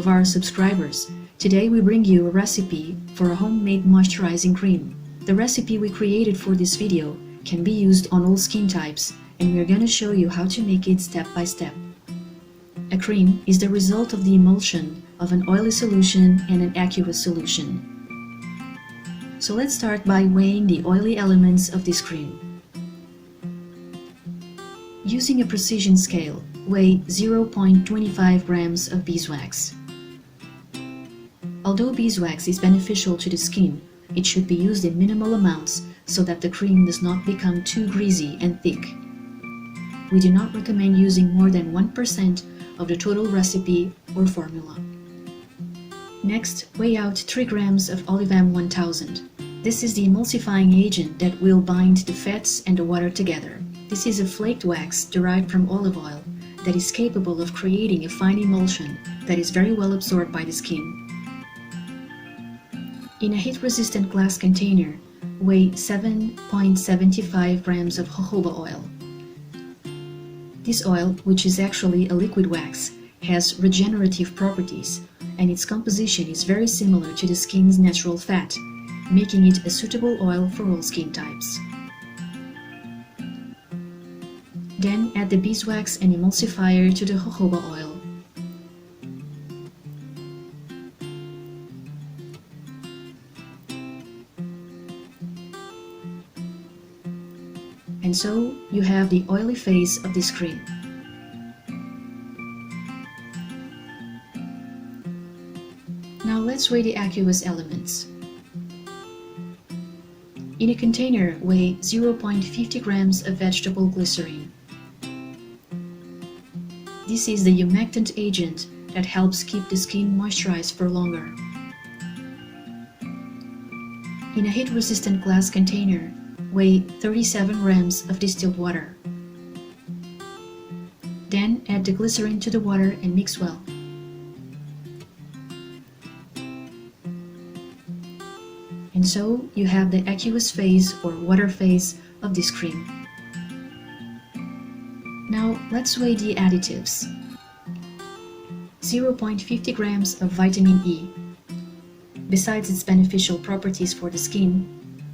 of our subscribers. Today we bring you a recipe for a homemade moisturizing cream. The recipe we created for this video can be used on all skin types, and we're gonna show you how to make it step by step. A cream is the result of the emulsion of an oily solution and an aqueous solution. So let's start by weighing the oily elements of this cream. Using a precision scale, weigh 0.25 grams of beeswax. Although beeswax is beneficial to the skin, it should be used in minimal amounts so that the cream does not become too greasy and thick. We do not recommend using more than 1% of the total recipe or formula. Next, weigh out 3 grams of Olivam 1000. This is the emulsifying agent that will bind the fats and the water together. This is a flaked wax derived from olive oil that is capable of creating a fine emulsion that is very well absorbed by the skin. In a heat-resistant glass container, weigh 7.75 grams of jojoba oil. This oil, which is actually a liquid wax, has regenerative properties, and its composition is very similar to the skin's natural fat, making it a suitable oil for all skin types. Then add the beeswax and emulsifier to the jojoba oil. And so you have the oily phase of this cream. Now let's weigh the aqueous elements. In a container, weigh 0.50 grams of vegetable glycerin. This is the humectant agent that helps keep the skin moisturized for longer. In a heat-resistant glass container, weigh 37 grams of distilled water. Then add the glycerin to the water and mix well. And so you have the aqueous phase or water phase of this cream. Now let's weigh the additives. 0.50 grams of vitamin E. Besides its beneficial properties for the skin,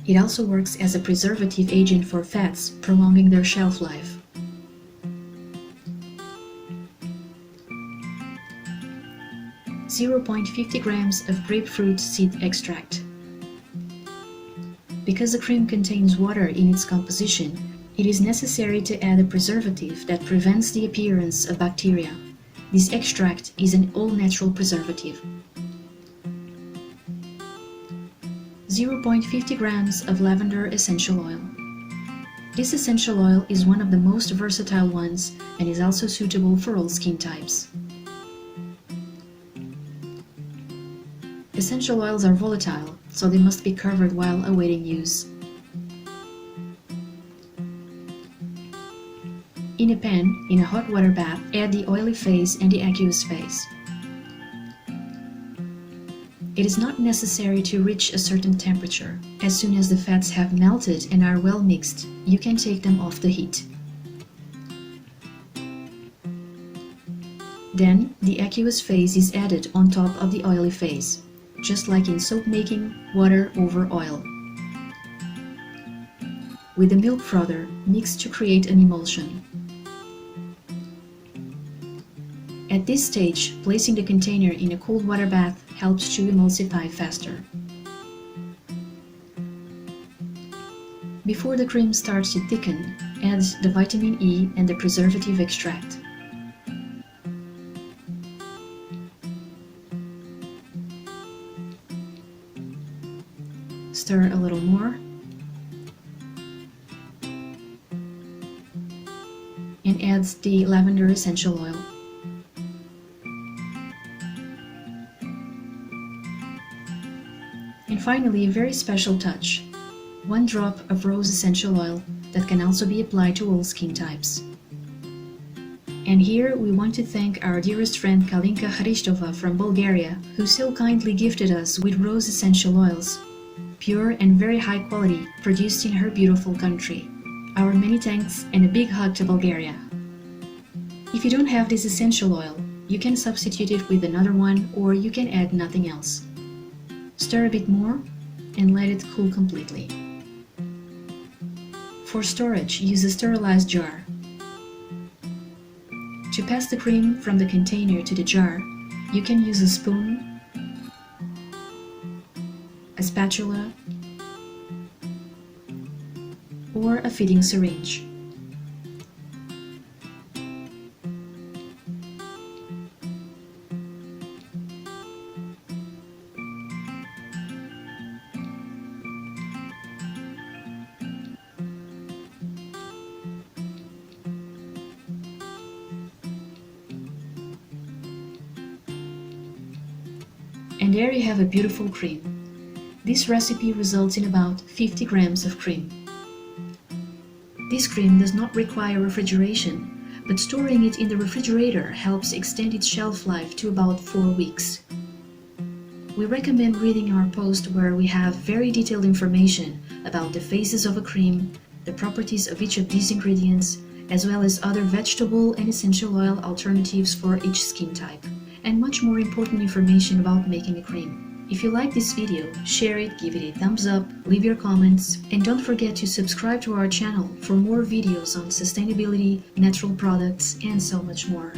it also works as a preservative agent for fats, prolonging their shelf life. .50 grams of grapefruit seed extract. Because the cream contains water in its composition, it is necessary to add a preservative that prevents the appearance of bacteria. This extract is an all-natural preservative. 0.50 grams of lavender essential oil. This essential oil is one of the most versatile ones and is also suitable for all skin types. Essential oils are volatile, so they must be covered while awaiting use. In a pan, in a hot water bath, add the oily phase and the aqueous phase. It is not necessary to reach a certain temperature. As soon as the fats have melted and are well mixed, you can take them off the heat. Then, the aqueous phase is added on top of the oily phase, just like in soap making, water over oil. With a milk frother, mix to create an emulsion. At this stage, placing the container in a cold water bath helps to emulsify faster. Before the cream starts to thicken, add the vitamin E and the preservative extract. Stir a little more and add the lavender essential oil. And finally, a very special touch, 1 drop of rose essential oil that can also be applied to all skin types. And here we want to thank our dearest friend Kalinka Hristova from Bulgaria, who so kindly gifted us with rose essential oils, pure and very high quality, produced in her beautiful country. Our many thanks and a big hug to Bulgaria. If you don't have this essential oil, You can substitute it with another one, or you can add nothing else. Stir a bit more and let it cool completely. For storage, use a sterilized jar. To pass the cream from the container to the jar, you can use a spoon, a spatula, or a feeding syringe. And there you have a beautiful cream. This recipe results in about 50 grams of cream. This cream does not require refrigeration, but storing it in the refrigerator helps extend its shelf life to about 4 weeks. We recommend reading our post where we have very detailed information about the phases of a cream, the properties of each of these ingredients, as well as other vegetable and essential oil alternatives for each skin type, and much more important information about making a cream. If you like this video, share it, give it a thumbs up, leave your comments, and don't forget to subscribe to our channel for more videos on sustainability, natural products, and so much more.